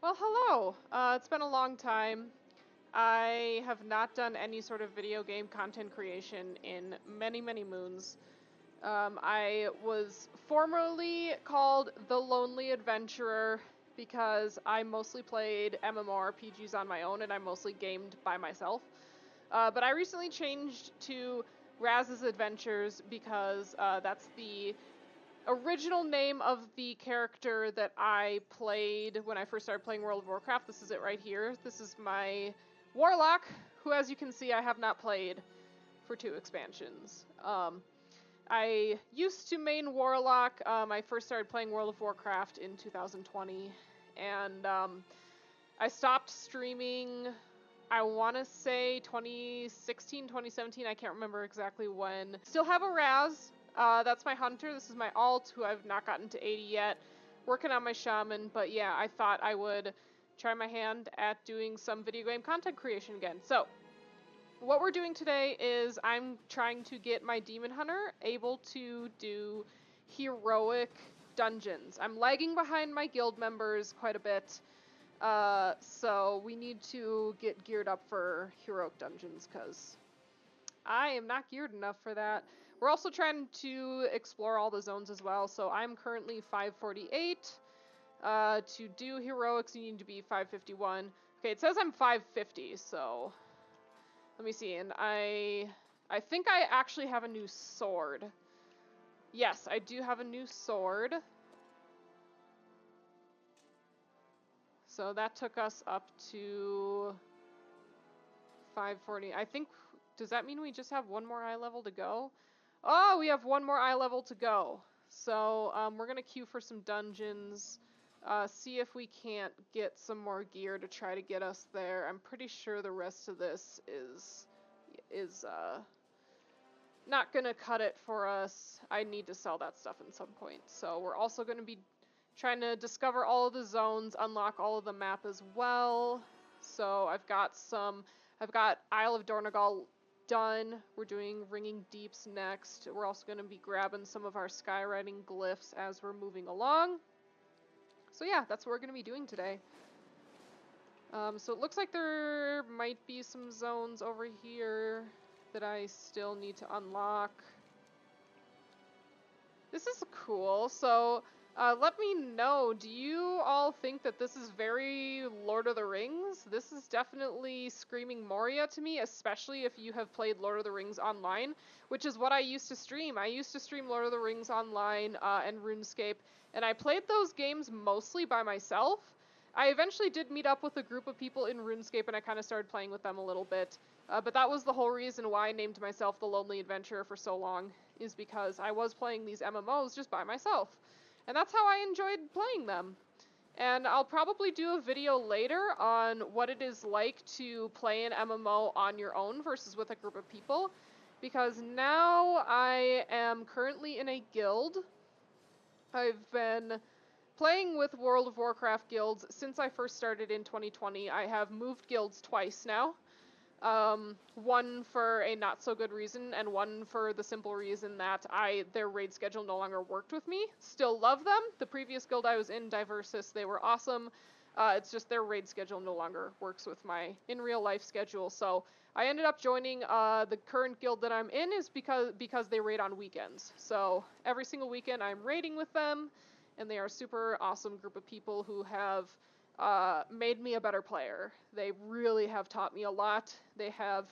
Well, hello. It's been a long time. I have not done any sort of video game content creation in many, many moons. I was formerly called The Lonely Adventurer because I mostly played MMORPGs on my own and I mostly gamed by myself. But I recently changed to Raz's Adventures because that's the original name of the character that I played when I first started playing World of Warcraft. This is it right here. This is my Warlock, who, as you can see, I have not played for 2 expansions. I used to main Warlock. I first started playing World of Warcraft in 2020, and I stopped streaming, I want to say 2016, 2017, I can't remember exactly when. Still have a Raz. That's my hunter. This is my alt, who I've not gotten to 80 yet. Working on my shaman, but yeah, I thought I would try my hand at doing some video game content creation again. So, what we're doing today is I'm trying to get my demon hunter able to do heroic dungeons. I'm lagging behind my guild members quite a bit. So we need to get geared up for heroic dungeons because I am not geared enough for that. We're also trying to explore all the zones as well. So I'm currently 548. To do heroics, you need to be 551. Okay, it says I'm 550, so let me see. And I think I actually have a new sword. Yes, I do have a new sword. So that took us up to 540. I think, does that mean we just have one more eye level to go? Oh, we have one more eye level to go. So we're going to queue for some dungeons, see if we can't get some more gear to try to get us there. I'm pretty sure the rest of this is not going to cut it for us. I need to sell that stuff at some point. So we're also going to be trying to discover all of the zones, unlock all of the map as well. So I've got Isle of Dornogal done. We're doing Ringing Deeps next. We're also going to be grabbing some of our skywriting glyphs as we're moving along. So yeah, that's what we're going to be doing today. So it looks like there might be some zones over here that I still need to unlock. This is cool. So let me know, do you all think that this is very Lord of the Rings? This is definitely screaming Moria to me, especially if you have played Lord of the Rings online, which is what I used to stream. I used to stream Lord of the Rings online and RuneScape, and I played those games mostly by myself. I eventually did meet up with a group of people in RuneScape, and I kind of started playing with them a little bit. But that was the whole reason why I named myself The Lonely Adventurer for so long, is because I was playing these MMOs just by myself. And that's how I enjoyed playing them. And I'll probably do a video later on what it is like to play an MMO on your own versus with a group of people. Because now I am currently in a guild. I've been playing with World of Warcraft guilds since I first started in 2020. I have moved guilds twice now. One for a not so good reason, and one for the simple reason that their raid schedule no longer worked with me. Still love them. The previous guild I was in, Diversus, they were awesome. It's just their raid schedule no longer works with my in real life schedule. So I ended up joining the current guild that I'm in is because they raid on weekends. So every single weekend I'm raiding with them, and they are a super awesome group of people who have made me a better player. They really have taught me a lot. They have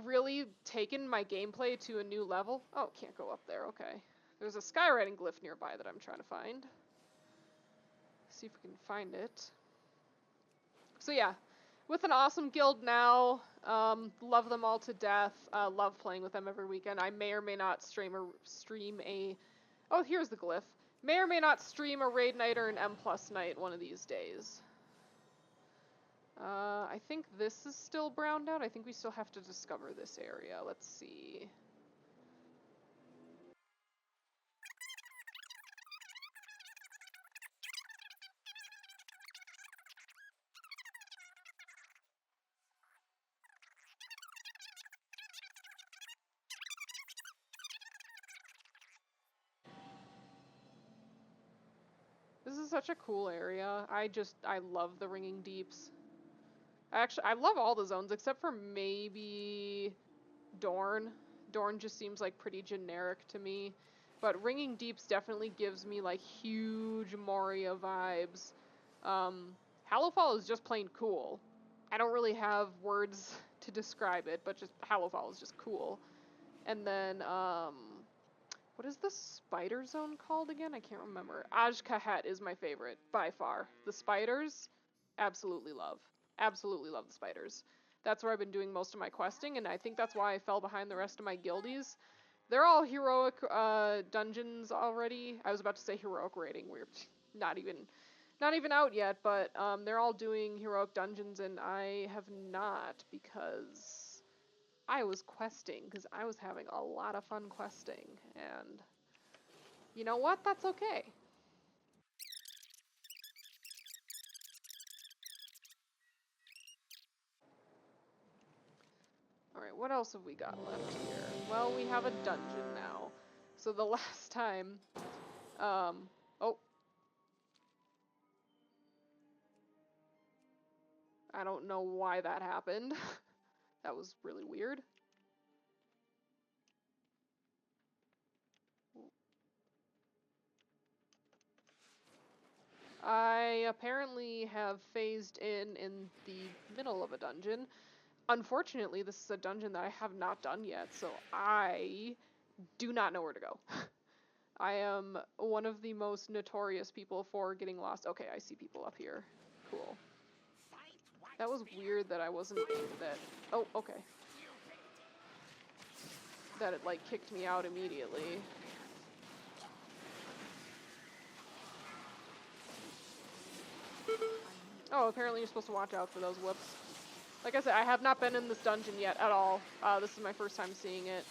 really taken my gameplay to a new level. Oh, can't go up there, okay. There's a skywriting glyph nearby that I'm trying to find. See if we can find it. So yeah, with an awesome guild now, love them all to death, love playing with them every weekend. I may or may not stream a... Oh, here's the glyph. May or may not stream a raid night or an M+ night one of these days. I think this is still browned out. I think we still have to discover this area. Let's see. This is such a cool area. I love the Ringing Deeps. Actually, I love all the zones except for maybe Dorn. Dorn just seems like pretty generic to me. But Ringing Deeps definitely gives me like huge Moria vibes. Hallowfall is just plain cool. I don't really have words to describe it, but just Hallowfall is just cool. And then, what is the spider zone called again? I can't remember. Aj-Kahet is my favorite, by far. The spiders, absolutely love. Absolutely love the spiders. That's where I've been doing most of my questing, and I think that's why I fell behind the rest of my guildies. They're all heroic dungeons already. I was about to say heroic rating. We're not even out yet, but they're all doing heroic dungeons, and I have not because I was questing, because I was having a lot of fun questing, and you know what? That's okay. Alright, what else have we got left here? Well, we have a dungeon now. So the last time, oh. I don't know why that happened. That was really weird. I apparently have phased in the middle of a dungeon. Unfortunately, this is a dungeon that I have not done yet, so I do not know where to go. I am one of the most notorious people for getting lost. Okay, I see people up here. Cool. That was weird that I wasn't that. Oh, okay. That it like kicked me out immediately. Oh, apparently you're supposed to watch out for those whoops. Like I said, I have not been in this dungeon yet at all. This is my first time seeing it.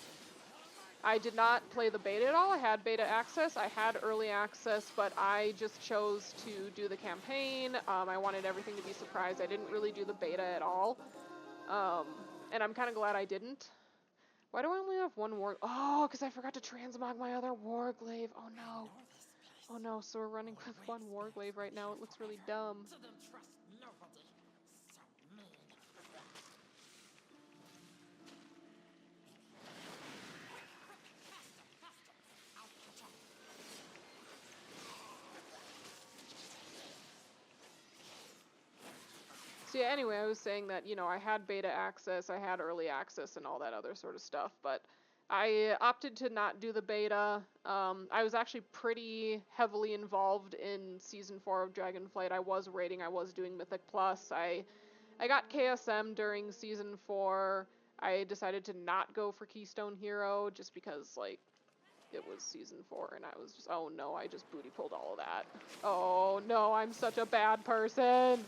I did not play the beta at all. I had beta access. I had early access, but I just chose to do the campaign. I wanted everything to be surprised. I didn't really do the beta at all. And I'm kind of glad I didn't. Why do I only have one war? Oh, because I forgot to transmog my other warglaive. Oh no. Oh no, so we're running with one warglaive right now. It looks really dumb. So yeah, anyway, I was saying that, you know, I had beta access, I had early access and all that other sort of stuff, but I opted to not do the beta. I was actually pretty heavily involved in Season 4 of Dragonflight. I was raiding, I was doing Mythic Plus. I got KSM during Season 4. I decided to not go for Keystone Hero just because, like, it was Season 4 and I was just, oh no, I just booty pulled all of that. Oh no, I'm such a bad person.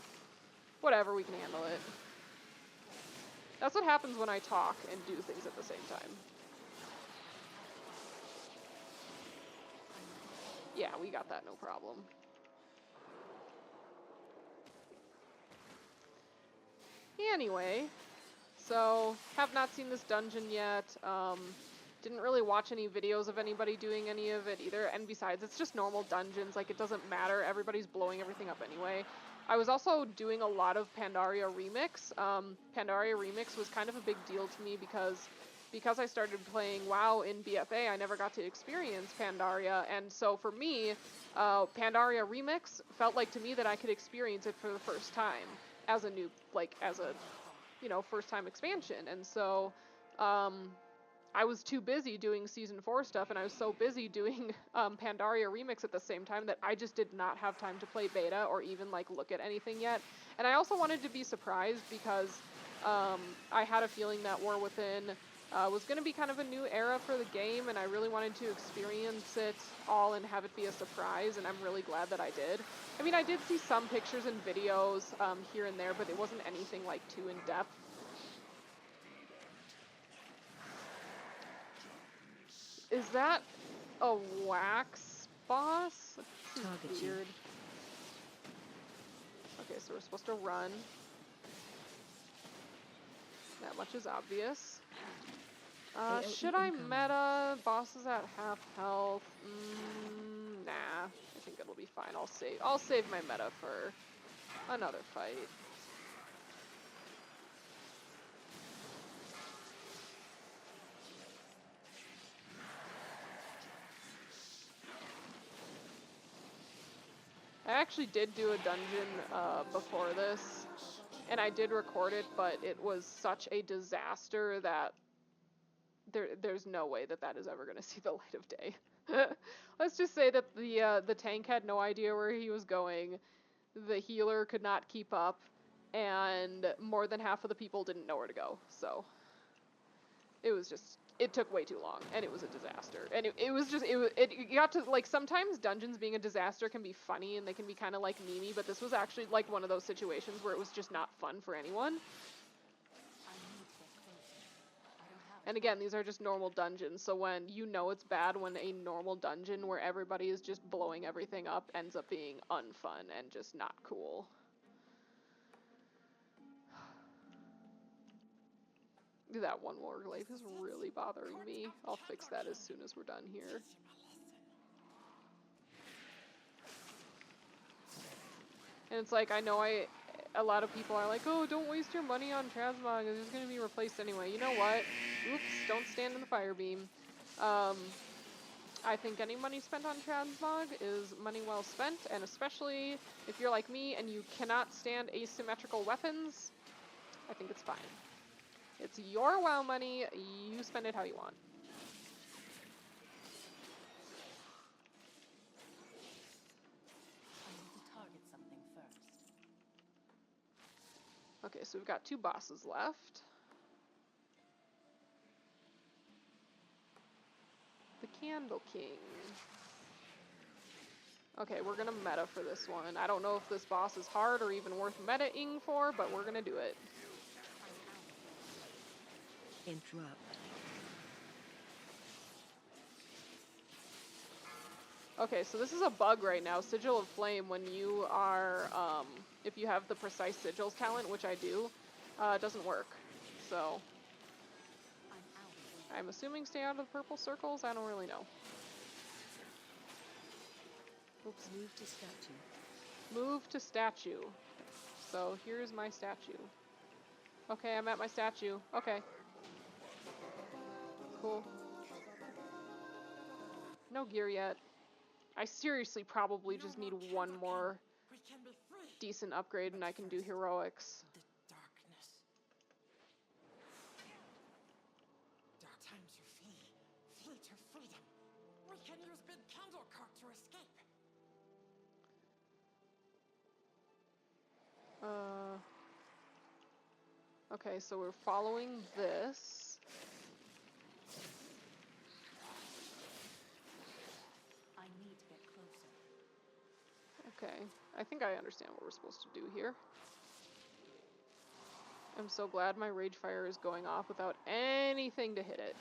Whatever, we can handle it. That's what happens when I talk and do things at the same time. Yeah, we got that, no problem. Anyway, so have not seen this dungeon yet. Didn't really watch any videos of anybody doing any of it either. And besides, it's just normal dungeons. Like, it doesn't matter. Everybody's blowing everything up anyway. I was also doing a lot of Pandaria Remix. Pandaria Remix was kind of a big deal to me because I started playing WoW in BFA, I never got to experience Pandaria, and so for me, Pandaria Remix felt like to me that I could experience it for the first time as a new, like, as a, you know, first time expansion, and so, I was too busy doing Season 4 stuff, and I was so busy doing Pandaria Remix at the same time that I just did not have time to play beta or even, like, look at anything yet. And I also wanted to be surprised because I had a feeling that War Within was going to be kind of a new era for the game, and I really wanted to experience it all and have it be a surprise, and I'm really glad that I did. I mean, I did see some pictures and videos here and there, but it wasn't anything, like, too in-depth. Is that a wax boss? This is weird. Okay, so we're supposed to run. That much is obvious. Should I meta bosses at half health? Nah. Nah, I think it'll be fine. I'll save my meta for another fight. I actually did do a dungeon before this, and I did record it, but it was such a disaster that there's no way that that is ever going to see the light of day. Let's just say that the tank had no idea where he was going, the healer could not keep up, and more than half of the people didn't know where to go. So it took way too long, and it was a disaster. And you got to, like, sometimes dungeons being a disaster can be funny and they can be kind of like memey, but this was actually like one of those situations where it was just not fun for anyone. And again, these are just normal dungeons, so when you know it's bad when a normal dungeon where everybody is just blowing everything up ends up being unfun and just not cool. That one warg life is really bothering me. I'll fix that as soon as we're done here. And it's like, I know a lot of people are like, oh, don't waste your money on transmog, it's just going to be replaced anyway. You know what? Oops, don't stand in the fire beam. I think any money spent on transmog is money well spent, and especially if you're like me and you cannot stand asymmetrical weapons, I think it's fine. It's your WoW money, you spend it how you want. Okay, so we've got 2 bosses left. The Candle King. Okay, we're gonna meta for this one. I don't know if this boss is hard or even worth meta-ing for, but we're gonna do it. Interrupt. Okay, so this is a bug right now, Sigil of Flame, when you are, if you have the precise sigils talent, which I do, it doesn't work. So, I'm assuming stay out of the purple circles? I don't really know. Oops. Move to statue. Move to statue. So, here's my statue. Okay, I'm at my statue. Okay. Cool. No gear yet. I seriously probably just need one more decent upgrade and I can do heroics. The darkness. Dark times are flee to freedom. We can use big candle cock to escape. Okay, so we're following this. I need to get closer. Okay, I think I understand what we're supposed to do here. I'm so glad my rage fire is going off without anything to hit it.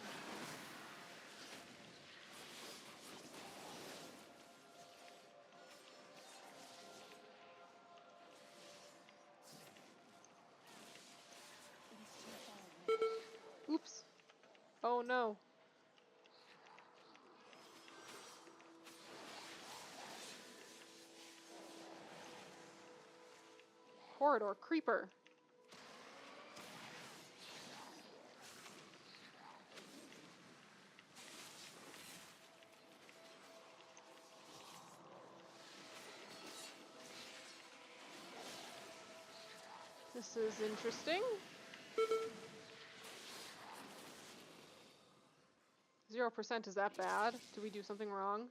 Oops. Oh no. Corridor creeper. This is interesting. 0%, is that bad? Did we do something wrong?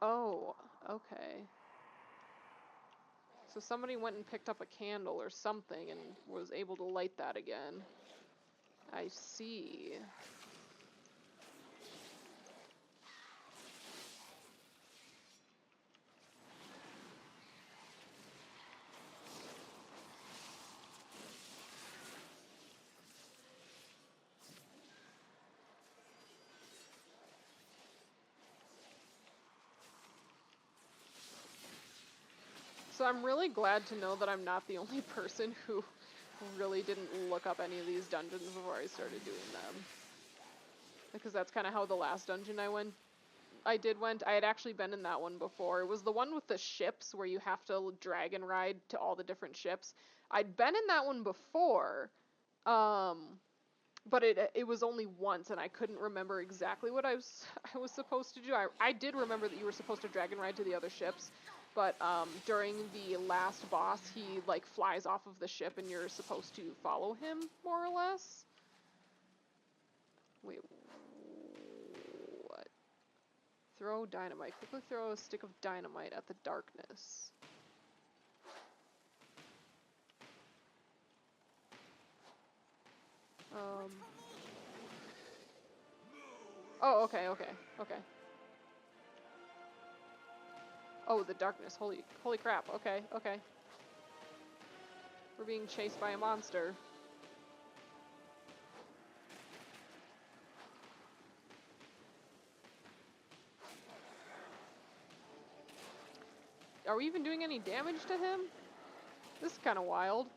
Oh, okay. So somebody went and picked up a candle or something and was able to light that again. I see. So I'm really glad to know that I'm not the only person who really didn't look up any of these dungeons before I started doing them. Because that's kind of how the last dungeon I had actually been in that one before. It was the one with the ships where you have to dragon ride to all the different ships. I'd been in that one before, but it was only once, and I couldn't remember exactly what I was supposed to do. I did remember that you were supposed to dragon ride to the other ships, but during the last boss, he like flies off of the ship, and you're supposed to follow him more or less. Wait, what? Throw dynamite. Quickly throw a stick of dynamite at the darkness. Oh, okay. Oh, the darkness. Holy crap. Okay. We're being chased by a monster. Are we even doing any damage to him? This is kind of wild.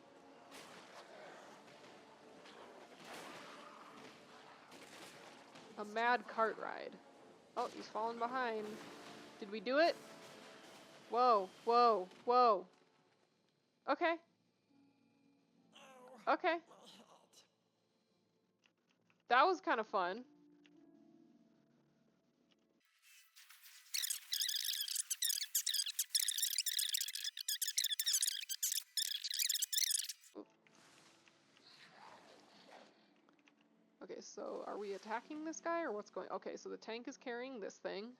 A mad cart ride. Oh, he's falling behind. Did we do it? Whoa. Okay. That was kind of fun. Okay, so are we attacking this guy or what's going on? Okay, so the tank is carrying this thing.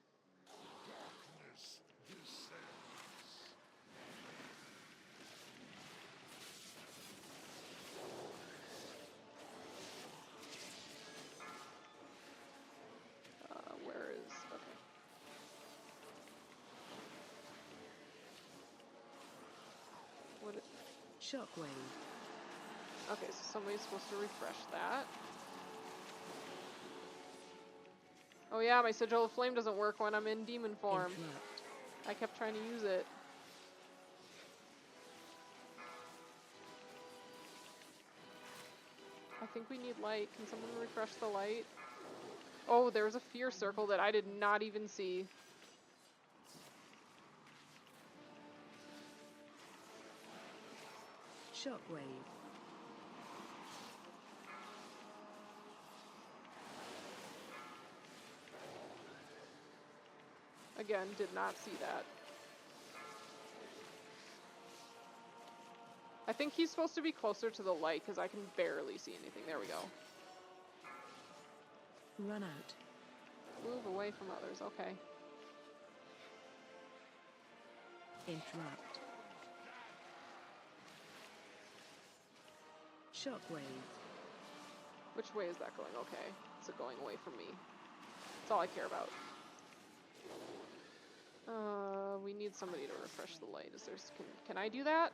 Where is... Okay. What is... Shockwave. Okay, so somebody's supposed to refresh that. Oh yeah, my Sigil of Flame doesn't work when I'm in demon form. Interrupt. I kept trying to use it. I think we need light. Can someone refresh the light? Oh, there was a fear circle that I did not even see. Shockwave. Again, did not see that. I think he's supposed to be closer to the light because I can barely see anything. There we go. Run out. Move away from others. Okay. Interrupt. Shockwave. Which way is that going? Okay. It's going away from me. That's all I care about. We need somebody to refresh the light. Is there... Can I do that?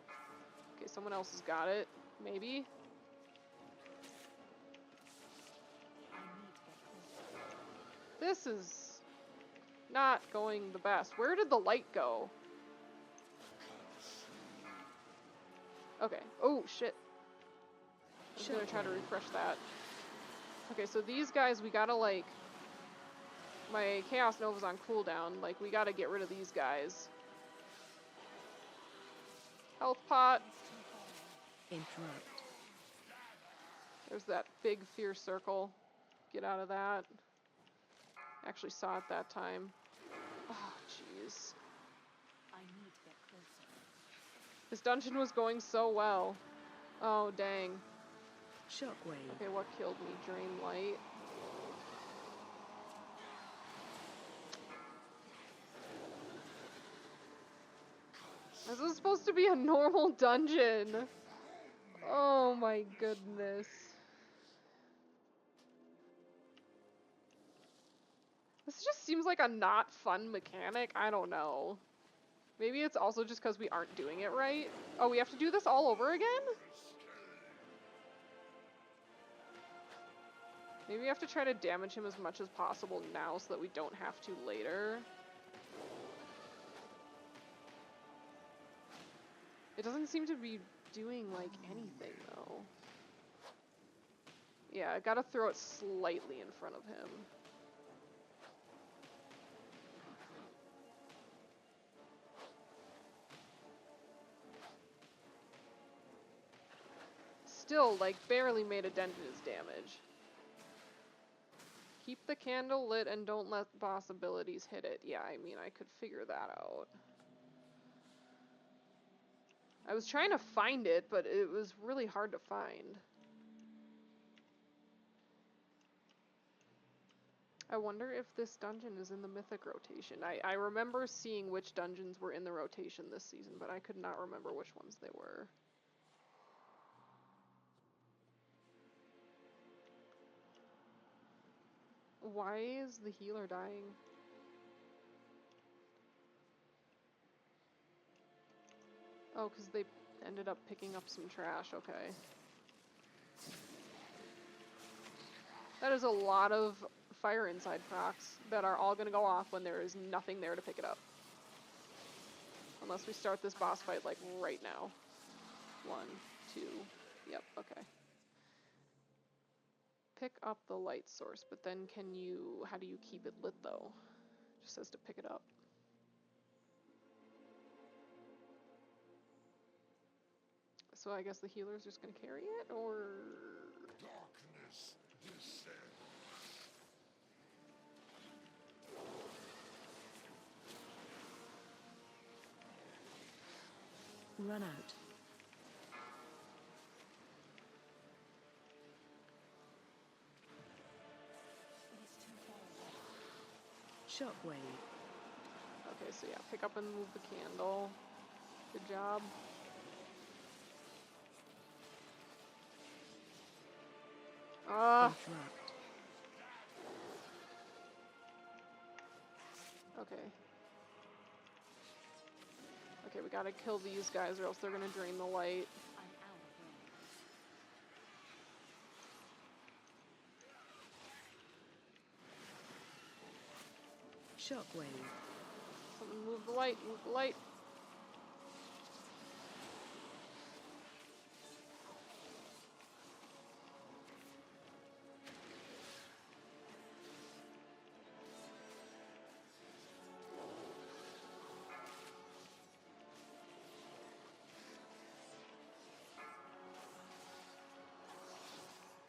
Okay, someone else has got it. Maybe? This is not going the best. Where did the light go? Okay. Oh, shit. I'm gonna try to refresh that. Okay, so these guys, we gotta, like... My Chaos Nova's on cooldown. Like, we gotta get rid of these guys. Health pot. Interrupt. There's that big fear circle. Get out of that. Actually saw it that time. Oh, jeez. I need to get closer. This dungeon was going so well. Oh, dang. Shockwave. Okay, what killed me? Drain light. This is supposed to be a normal dungeon. Oh my goodness. This just seems like a not fun mechanic. I don't know. Maybe it's also just because we aren't doing it right. Oh, we have to do this all over again? Maybe we have to try to damage him as much as possible now so that we don't have to later. It doesn't seem to be doing, like, anything, though. Yeah, I gotta throw it slightly in front of him. Still, like, barely made a dent in his damage. Keep the candle lit and don't let boss abilities hit it. Yeah, I mean, I could figure that out. I was trying to find it, but it was really hard to find. I wonder if this dungeon is in the mythic rotation. I remember seeing which dungeons were in the rotation this season, but I could not remember which ones they were. Why is the healer dying? Oh, because they ended up picking up some trash, okay. That is a lot of fire inside procs that are all gonna go off when there is nothing there to pick it up. Unless we start this boss fight, like, right now. 1, 2, yep, okay. Pick up the light source, but then how do you keep it lit, though? It just says to pick it up. So I guess the healer's just gonna carry it, or... Darkness descends. Run out. Shockwave. Okay, so yeah, pick up and move the candle. Good job. Interrupt. Okay. Okay, we gotta kill these guys or else they're gonna drain the light. I'm out of range. Shockwave. Someone move the light, move the light.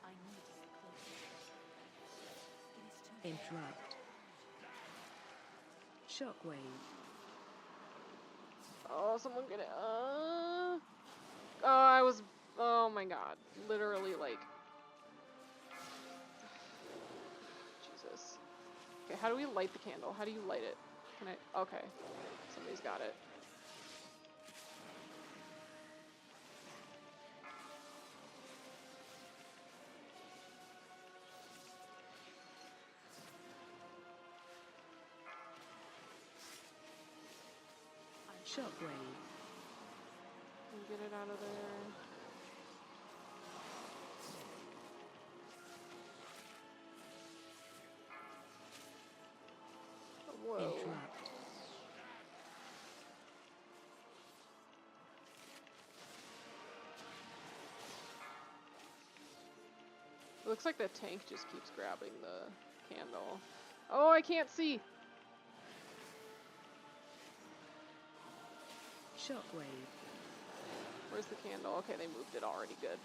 I need to get closer. It is too Interrupt. Shockwave. Oh, someone get it. I was. Oh my god. Literally, like. Jesus. Okay, how do we light the candle? How do you light it? Can I? Okay. Somebody's got it. Shockwave. Get it out of there. Whoa. Interrupt. It looks like the tank just keeps grabbing the candle. Oh, I can't see! Shockwave. Where's the candle? Okay, they moved it already. Good.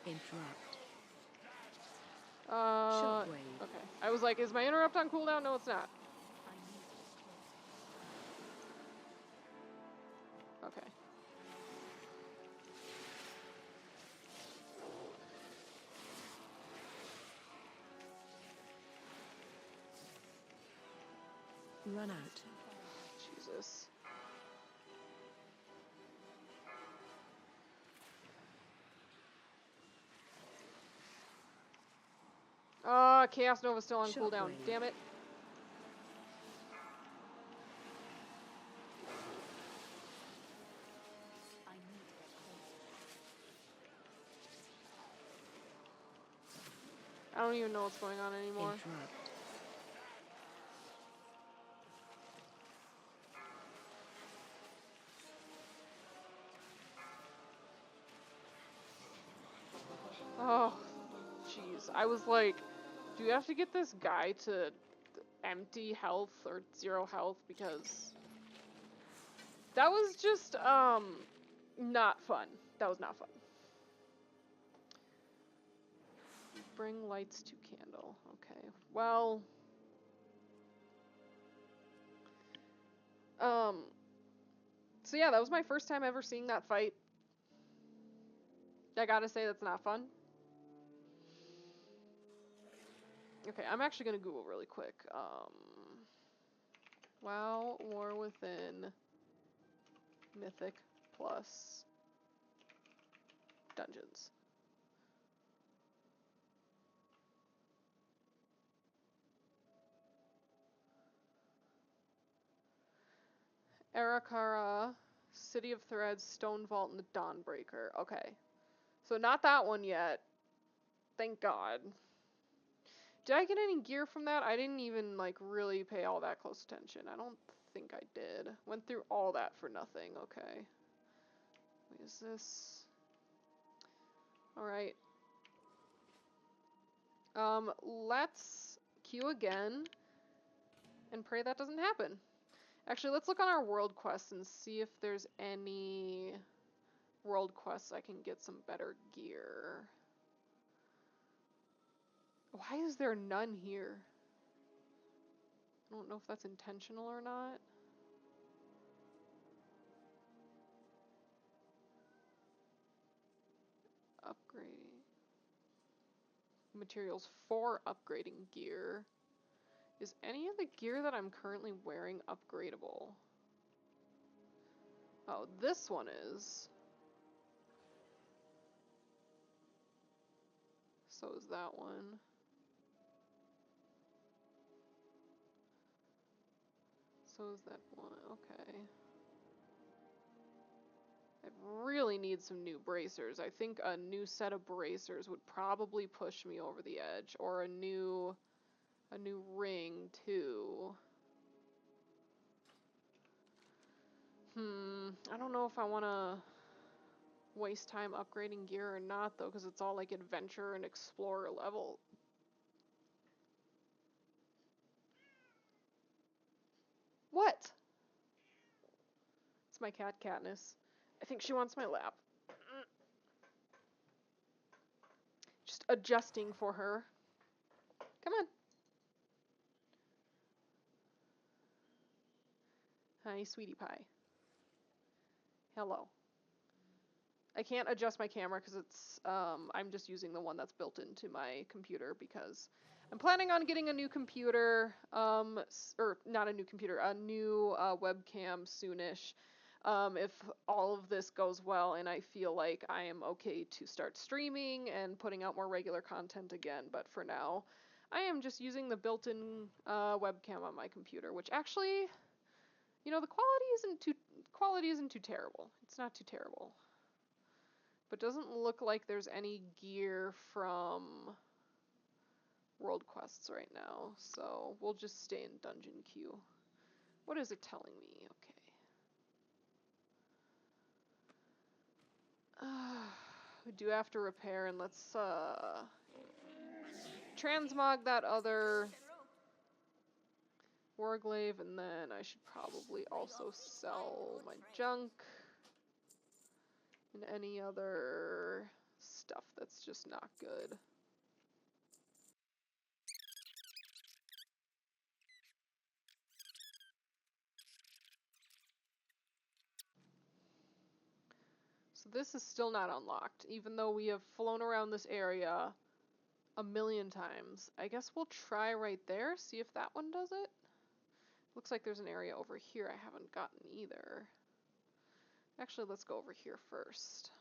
Interrupt. Shockwave. Okay. I was like, is my interrupt on cooldown? No, it's not. I need to get closer. Okay. Run out. Jesus. Chaos Nova's still on cooldown. Shockwave. Damn it. I need to get closer. I don't even know what's going on anymore. Interrupt. Oh, jeez. I was like, do you have to get this guy to empty health or 0 health? Because that was just, not fun. That was not fun. Bring lights to candle. Okay. Well, so yeah, that was my first time ever seeing that fight. I gotta say, that's not fun. Okay, I'm actually gonna Google really quick. WoW War Within Mythic plus Dungeons. Arakara, City of Threads, Stone Vault, and the Dawnbreaker. Okay. So not that one yet. Thank God. Did I get any gear from that? I didn't even, like, really pay all that close attention. I don't think I did. Went through all that for nothing. Okay. Wait, is this... Alright. Let's queue again and pray that doesn't happen. Actually, let's look on our world quests and see if there's any world quests I can get some better gear. Why is there none here? I don't know if that's intentional or not. Upgrading. Materials for upgrading gear. Is any of the gear that I'm currently wearing upgradable? Oh, this one is. So is that one. So is that one. Okay. I really need some new bracers. I think a new set of bracers would probably push me over the edge, or a new ring too. I don't know if I want to waste time upgrading gear or not though, because it's all like adventure and explorer level. What? It's my cat, Katniss. I think she wants my lap. Just adjusting for her. Come on. Hi, sweetie pie. Hello. I can't adjust my camera because it's, I'm just using the one that's built into my computer because I'm planning on getting a new computer, or not a new computer, a new webcam soonish. If all of this goes well and I feel like I am okay to start streaming and putting out more regular content again, but for now, I am just using the built-in webcam on my computer, which actually, you know, the quality isn't too terrible. It's not too terrible. But doesn't look like there's any gear from world quests right now, so we'll just stay in dungeon queue. What is it telling me? Okay. We do have to repair, and let's transmog that other warglaive, and then I should probably also sell my junk and any other stuff that's just not good. So this is still not unlocked, even though we have flown around this area a million times. I guess we'll try right there, see if that one does it. Looks like there's an area over here I haven't gotten either. Actually, let's go over here first.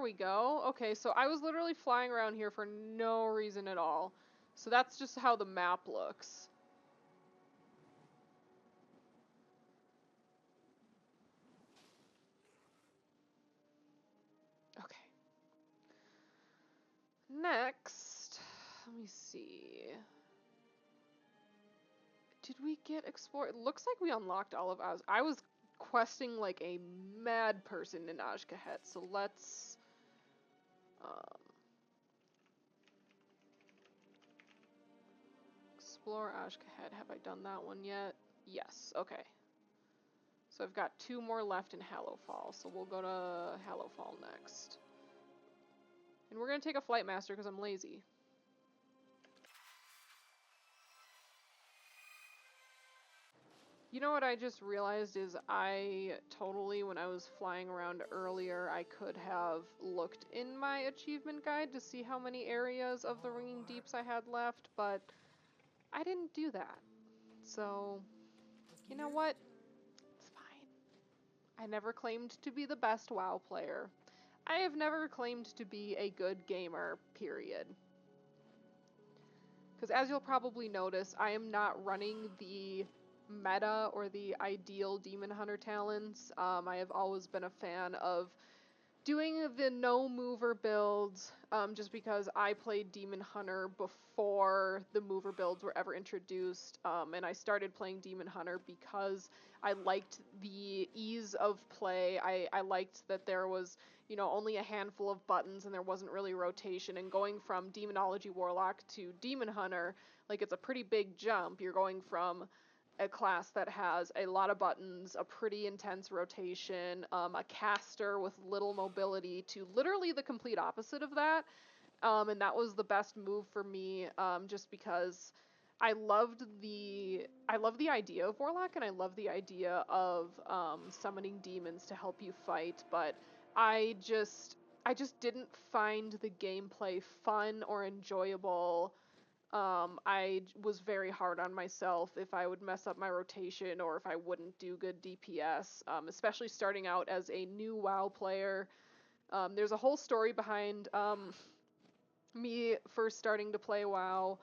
we go. Okay, so I was literally flying around here for no reason at all. So that's just how the map looks. Okay. Next, let me see. Did we get explore? It looks like we unlocked all of Oz. I was questing like a mad person in Ashkahet, so let's explore Ashkahet. Have I done that one yet? Yes. Okay. So I've got 2 more left in Hallowfall, so we'll go to Hallowfall next. And we're gonna take a Flight Master because I'm lazy. You know what I just realized is I totally, when I was flying around earlier, I could have looked in my achievement guide to see how many areas of the Ringing Deeps I had left, but I didn't do that. So, you know what? It's fine. I never claimed to be the best WoW player. I have never claimed to be a good gamer, period. Because as you'll probably notice, I am not running the meta or the ideal Demon Hunter talents. I have always been a fan of doing the no mover builds, just because I played Demon Hunter before the mover builds were ever introduced, and I started playing Demon Hunter because I liked the ease of play. I liked that there was, you know, only a handful of buttons and there wasn't really rotation, and going from Demonology Warlock to Demon Hunter, like, it's a pretty big jump. You're going from a class that has a lot of buttons, a pretty intense rotation, a caster with little mobility, to literally the complete opposite of that. And that was the best move for me, just because I love the idea of Warlock, and I love the idea of summoning demons to help you fight, but I just didn't find the gameplay fun or enjoyable. I was very hard on myself if I would mess up my rotation or if I wouldn't do good DPS, especially starting out as a new WoW player. There's a whole story behind me first starting to play WoW,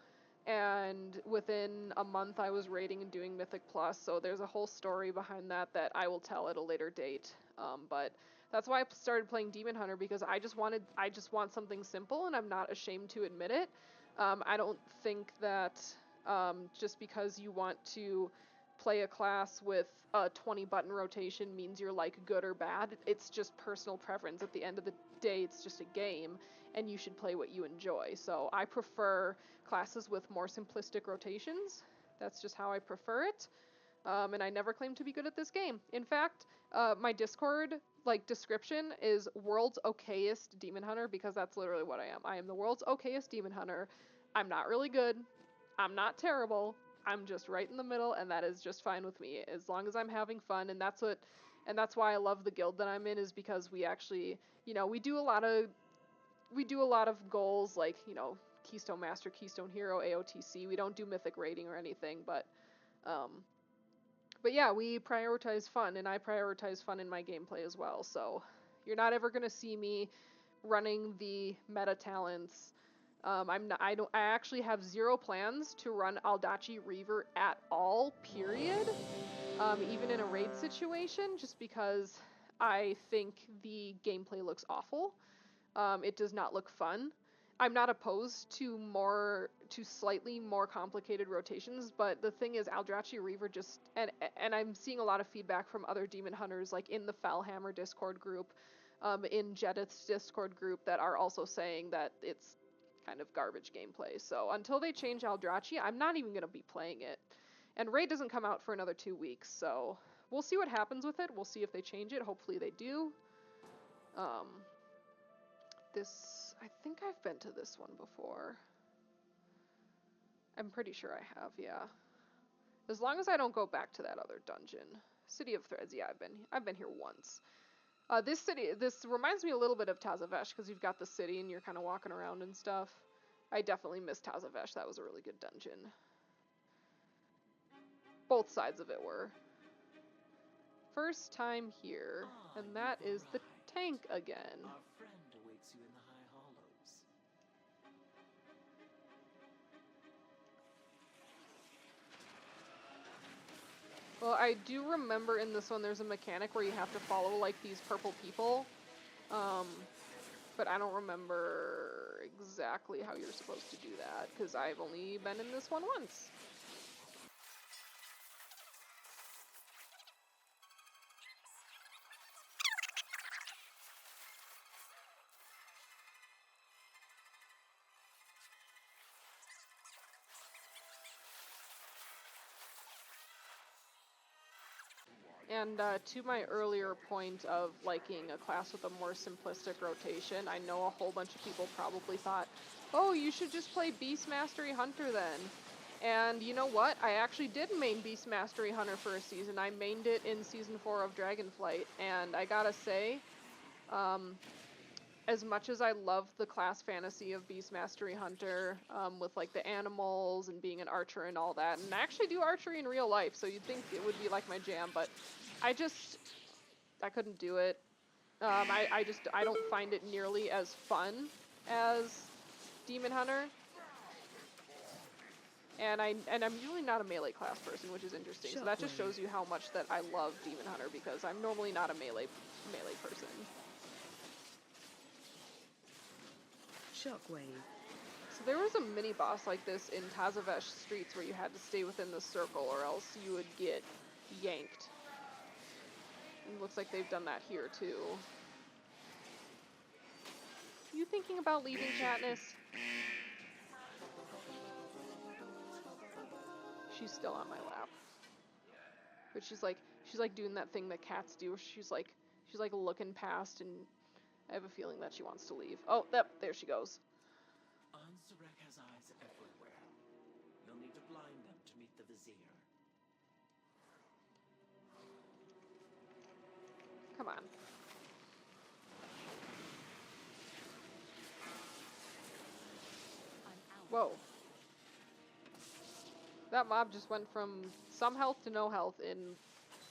and within a month I was raiding and doing Mythic Plus, so there's a whole story behind that that I will tell at a later date. But that's why I started playing Demon Hunter, because I just want something simple, and I'm not ashamed to admit it. I don't think that just because you want to play a class with a 20 button rotation means you're like good or bad. It's just personal preference. At the end of the day, it's just a game, and you should play what you enjoy. So I prefer classes with more simplistic rotations. That's just how I prefer it. And I never claimed to be good at this game. In fact, my Discord description is world's okayest demon hunter, because that's literally what I am. I am the world's okayest demon hunter. I'm not really good. I'm not terrible. I'm just right in the middle, and that is just fine with me as long as I'm having fun. And that's why I love the guild that I'm in, is because we actually, we do a lot of goals, like, Keystone Master, Keystone Hero, AOTC. We don't do mythic rating or anything, but yeah, we prioritize fun, and I prioritize fun in my gameplay as well. So you're not ever gonna see me running the meta talents. I actually have zero plans to run Aldachi Reaver at all, period. Even in a raid situation, just because I think the gameplay looks awful. It does not look fun. I'm not opposed to slightly more complicated rotations, but the thing is, Aldrachi Reaver just, and I'm seeing a lot of feedback from other demon hunters, like in the Fellhammer Discord group, in Jedith's Discord group, that are also saying that it's kind of garbage gameplay. So until they change Aldrachi, I'm not even going to be playing it. And Raid doesn't come out for another 2 weeks, so we'll see what happens with it. We'll see if they change it. Hopefully they do. I think I've been to this one before. I'm pretty sure I have, yeah. As long as I don't go back to that other dungeon. City of Threads, yeah, I've been here once. This reminds me a little bit of Tazavesh, because you've got the city and you're kind of walking around and stuff. I definitely miss Tazavesh. That was a really good dungeon. Both sides of it were. First time here, and that is the tank again. awaits you in the High Hollows. Well, I do remember in this one there's a mechanic where you have to follow, like, these purple people. But I don't remember exactly how you're supposed to do that, because I've only been in this one once. And to my earlier point of liking a class with a more simplistic rotation, I know a whole bunch of people probably thought, oh, you should just play Beast Mastery Hunter then. And you know what? I actually did main Beast Mastery Hunter for a season. I mained it in Season 4 of Dragonflight, and I gotta say, as much as I love the class fantasy of Beast Mastery Hunter, with like the animals and being an archer and all that, and I actually do archery in real life, so you'd think it would be like my jam, but I couldn't do it. I don't find it nearly as fun as Demon Hunter. And I'm usually not a melee class person, which is interesting. So that just shows you how much that I love Demon Hunter, because I'm normally not a melee person. Shockwave. So there was a mini boss like this in Tazavesh Streets where you had to stay within the circle or else you would get yanked. And looks like they've done that here too. You thinking about leaving, Katniss? She's still on my lap. But she's like doing that thing that cats do. She's like looking past, and I have a feeling that she wants to leave. Oh, there she goes. Ansarek has eyes everywhere. You'll need to blind them to meet the Vizier. Come on. Whoa. That mob just went from some health to no health in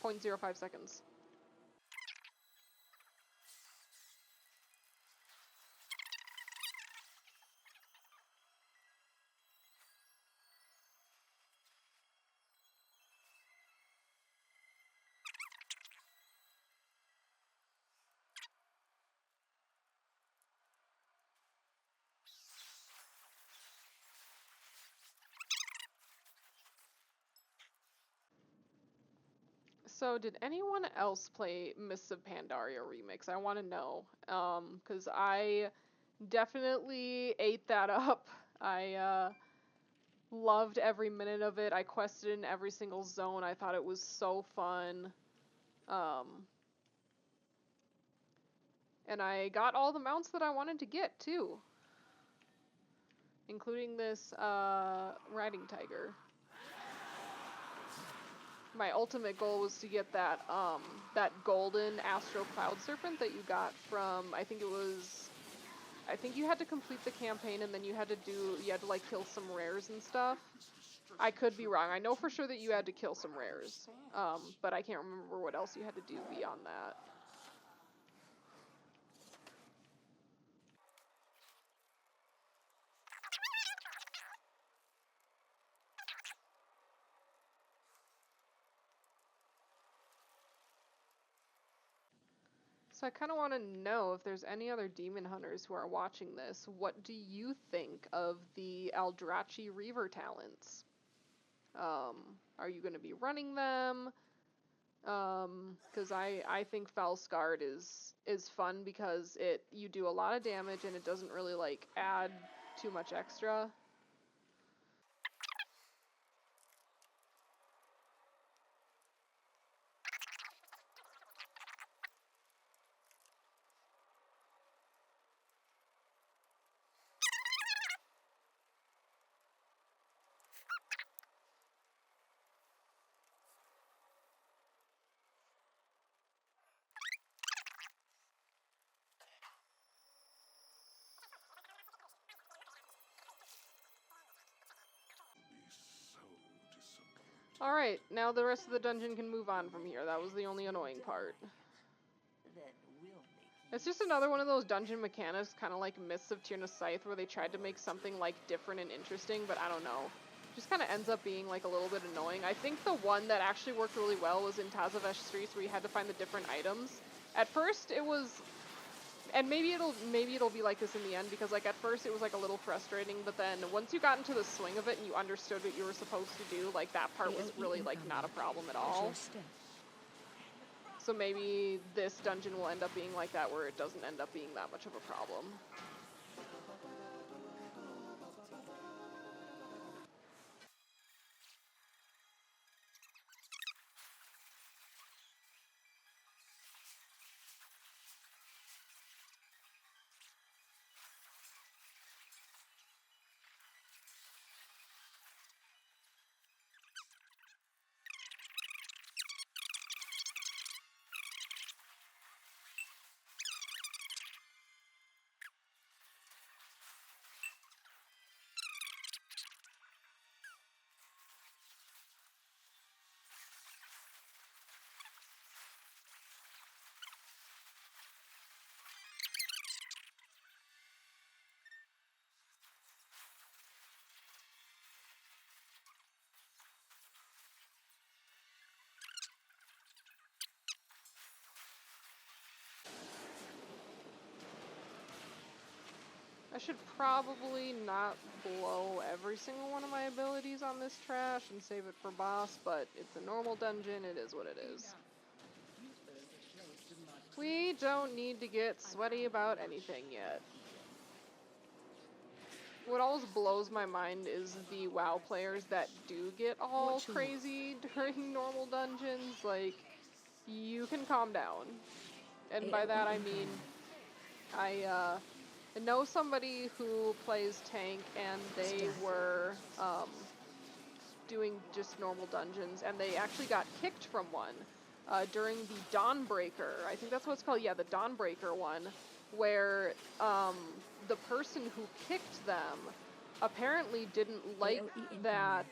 0.05 seconds. So, did anyone else play Mists of Pandaria Remix? I want to know, because I definitely ate that up. I loved every minute of it. I quested in every single zone. I thought it was so fun. And I got all the mounts that I wanted to get, too. Including this, riding tiger. My ultimate goal was to get that, that golden Astro Cloud Serpent that you got from, I think you had to complete the campaign and then you had to like kill some rares and stuff. I could be wrong. I know for sure that you had to kill some rares. But I can't remember what else you had to do beyond that. So I kind of want to know if there's any other demon hunters who are watching this. What do you think of the Aldrachi Reaver talents? Are you going to be running them? Because I think Felscard is fun because you do a lot of damage and it doesn't really like add too much extra. Alright, now the rest of the dungeon can move on from here. That was the only annoying part. Then we'll make It's just another one of those dungeon mechanics, kind of like Mists of Tyrna Scythe, where they tried to make something like different and interesting, but I don't know. Just kind of ends up being like a little bit annoying. I think the one that actually worked really well was in Tazavesh Streets, where you had to find the different items. At first, it was, and maybe it'll be like this in the end, because like at first it was like a little frustrating, but then once you got into the swing of it and you understood what you were supposed to do, like that part was really like not a problem at all. So maybe this dungeon will end up being like that, where it doesn't end up being that much of a problem. I should probably not blow every single one of my abilities on this trash and save it for boss, but it's a normal dungeon, it is what it is. We don't need to get sweaty about anything yet. What always blows my mind is the WoW players that do get all crazy during normal dungeons. Like, you can calm down. And by that I mean, I know somebody who plays tank, and they were doing just normal dungeons, and they actually got kicked from one during the Dawnbreaker. I think that's what it's called. Yeah, the Dawnbreaker one, where the person who kicked them apparently didn't like that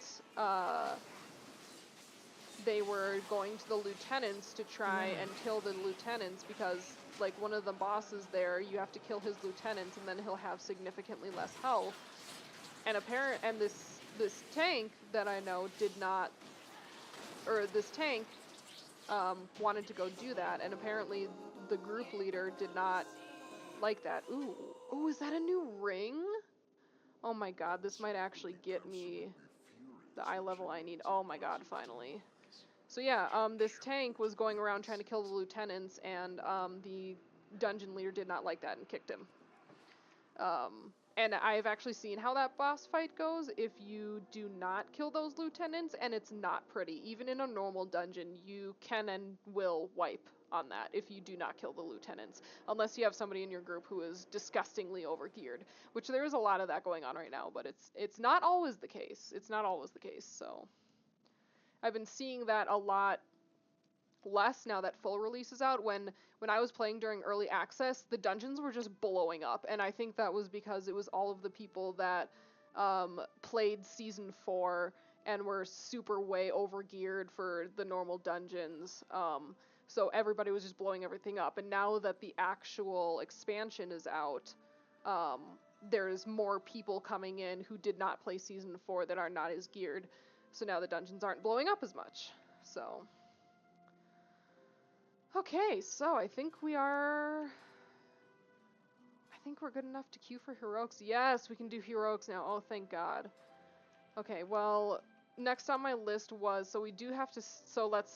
they were going to the lieutenants to try and kill the lieutenants, because like one of the bosses there, you have to kill his lieutenants and then he'll have significantly less health. And this tank that I know did not, or this tank wanted to go do that, and apparently the group leader did not like that. Ooh, is that a new ring? Oh my god, this might actually get me the eye level I need. Oh my god, finally. So yeah, this tank was going around trying to kill the lieutenants, and the dungeon leader did not like that and kicked him. And I've actually seen how that boss fight goes if you do not kill those lieutenants, and it's not pretty. Even in a normal dungeon, you can and will wipe on that if you do not kill the lieutenants, unless you have somebody in your group who is disgustingly overgeared, which there is a lot of that going on right now, but it's not always the case. It's not always the case, so I've been seeing that a lot less now that full release is out. When I was playing during early access, the dungeons were just blowing up, and I think that was because it was all of the people that played Season 4 and were super way overgeared for the normal dungeons. So everybody was just blowing everything up, and now that the actual expansion is out, there's more people coming in who did not play Season 4 that are not as geared, so now the dungeons aren't blowing up as much. So okay, so I think we're good enough to queue for heroics. Yes, we can do heroics now. Oh, thank God. Okay, well, next on my list was, so we do have to, so let's,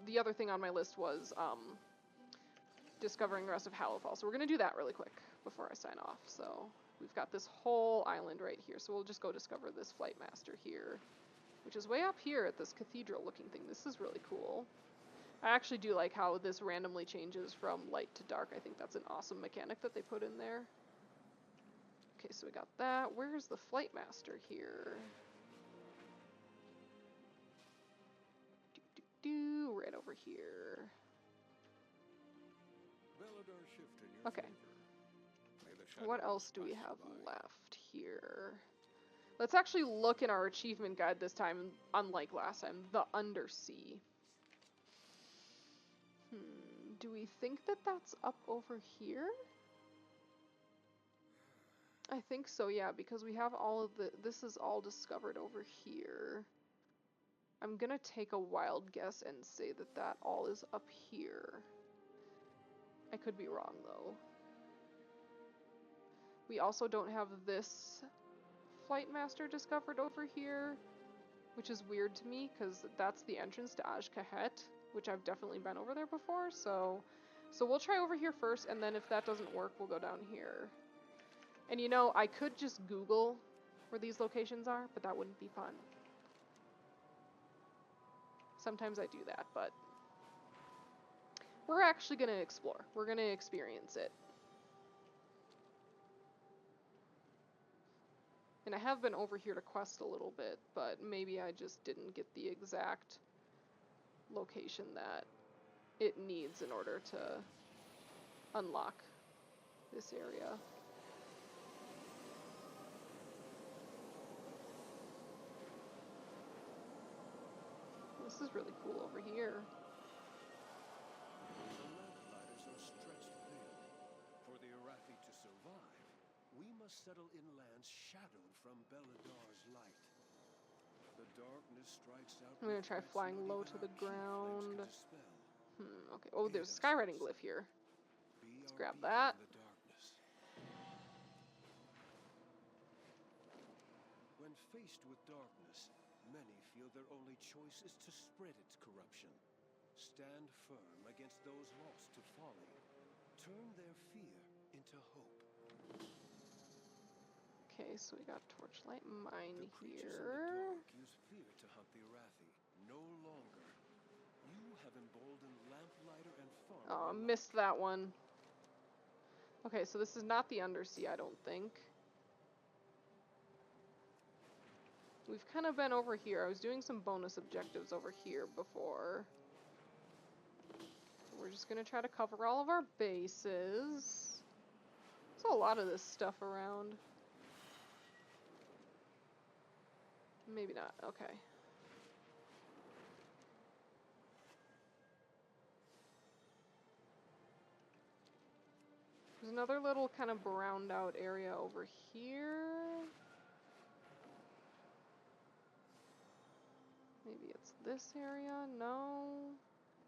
the other thing on my list was, discovering the rest of Hallowfall. So we're gonna do that really quick before I sign off. So we've got this whole island right here, so we'll just go discover this Flight Master here, which is way up here at this cathedral looking thing. This is really cool. I actually do like how this randomly changes from light to dark. I think that's an awesome mechanic that they put in there. Okay, so we got that. Where's the Flight Master here? Right over here. Okay. What else do we have left here? Let's actually look in our achievement guide this time, unlike last time. The Undersea. Do we think that that's up over here? I think so, yeah, because we have all of this is all discovered over here. I'm gonna take a wild guess and say that that all is up here. I could be wrong, though. We also don't have this Flight Master discovered over here, which is weird to me, because that's the entrance to Ajkahet, which I've definitely been over there before, so we'll try over here first, and then if that doesn't work, we'll go down here. And you know, I could just Google where these locations are, but that wouldn't be fun. Sometimes I do that, but we're actually going to explore. We're going to experience it. And I have been over here to quest a little bit, but maybe I just didn't get the exact location that it needs in order to unlock this area. This is really cool over here. The lamplighters are stretched thin. For the Arathi to survive, we must settle in lands shadowed from Beladar's light. The darkness strikes out. I'm gonna try flying low to the ground. Okay. Oh, there's a skywriting glyph here. Let's grab that. When faced with darkness, many feel their only choice is to spread its corruption. Stand firm against those lost to folly. Turn their fear into hope. Okay, so we got Torchlight Mine The creatures in the here. dark use fear to hunt the Arathi. No longer. You have emboldened Lamplighter and Farmer. Oh, missed that one. Okay, so this is not the Undersea, I don't think. We've kind of been over here. I was doing some bonus objectives over here before. We're just gonna try to cover all of our bases. There's a lot of this stuff around. Maybe not. Okay. There's another little kind of browned out area over here. Maybe it's this area? No.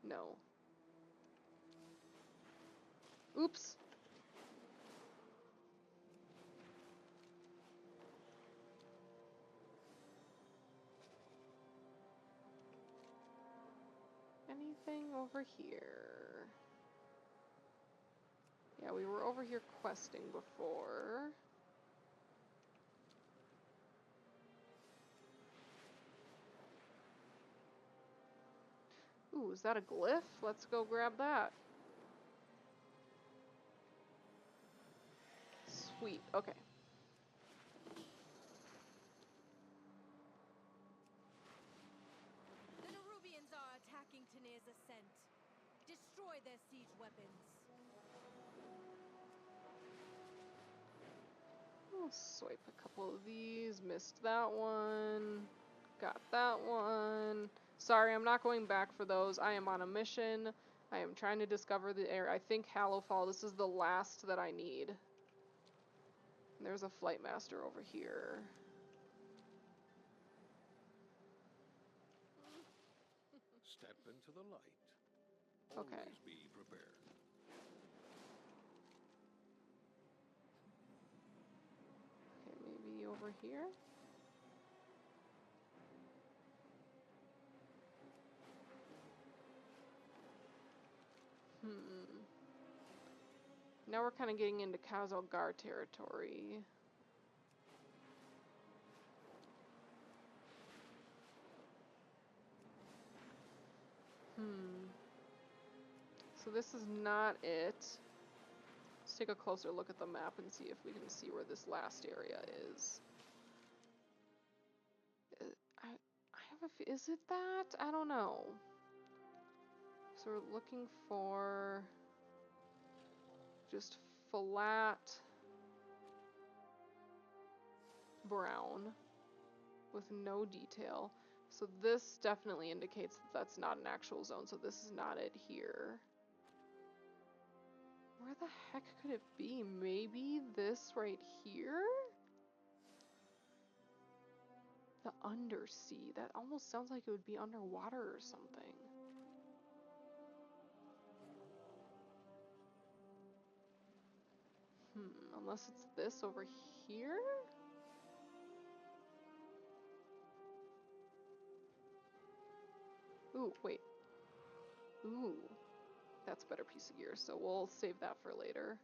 No. Oops. Anything over here? Yeah, we were over here questing before. Ooh, is that a glyph? Let's go grab that. Sweet, okay. The Nerubians are attacking Tanir's ascent. Destroy their siege weapons. I'll swipe a couple of these. Missed that one. Got that one. Sorry, I'm not going back for those. I am on a mission. I am trying to discover the area. I think Hallowfall, this is the last that I need. There's a Flight Master over here. Step into the light. Okay. Always be prepared. Okay, maybe over here? Now we're kind of getting into Khazalgar territory. So this is not it. Let's take a closer look at the map and see if we can see where this last area is. I have a is it that? I don't know. So we're looking for just flat brown with no detail. So this definitely indicates that that's not an actual zone, so this is not it here. Where the heck could it be? Maybe this right here? The undersea. That almost sounds like it would be underwater or something. Unless it's this over here? Ooh, wait. Ooh. That's a better piece of gear, so we'll save that for later.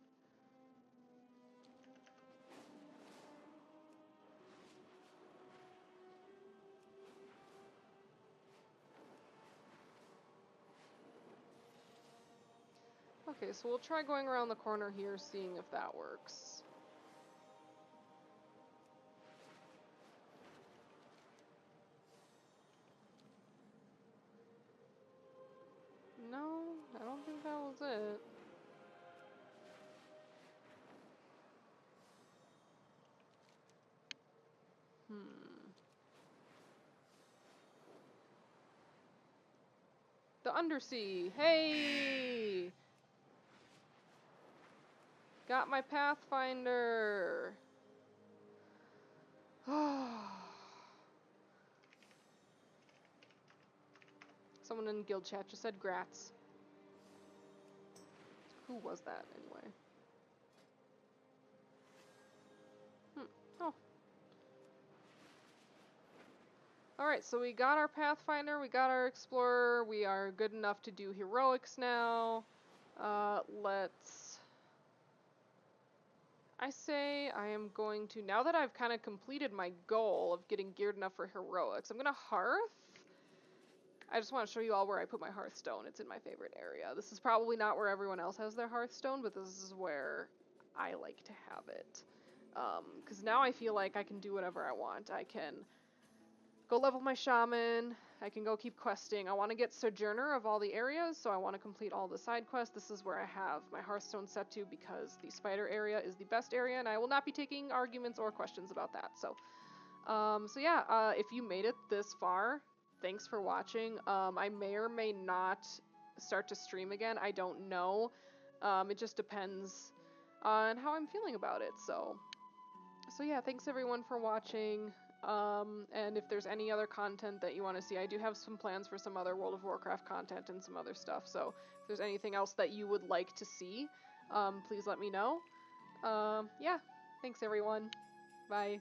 Okay, so we'll try going around the corner here, seeing if that works. No, I don't think that was it. The undersea. Hey! Got my Pathfinder. Someone in guild chat just said grats. Who was that anyway? Oh. Alright, so we got our Pathfinder, we got our Explorer, we are good enough to do heroics now. I say I am going to, now that I've kind of completed my goal of getting geared enough for heroics, I'm going to Hearth. I just want to show you all where I put my Hearthstone. It's in my favorite area. This is probably not where everyone else has their Hearthstone, but this is where I like to have it. Because now I feel like I can do whatever I want. I can go level my shaman. I can go keep questing. I want to get Sojourner of all the areas, so I want to complete all the side quests. This is where I have my Hearthstone set to because the spider area is the best area, and I will not be taking arguments or questions about that. So yeah, if you made it this far, thanks for watching. I may or may not start to stream again. I don't know. It just depends on how I'm feeling about it. So yeah, thanks everyone for watching. And if there's any other content that you want to see, I do have some plans for some other World of Warcraft content and some other stuff. So if there's anything else that you would like to see, please let me know. Yeah, thanks everyone. Bye.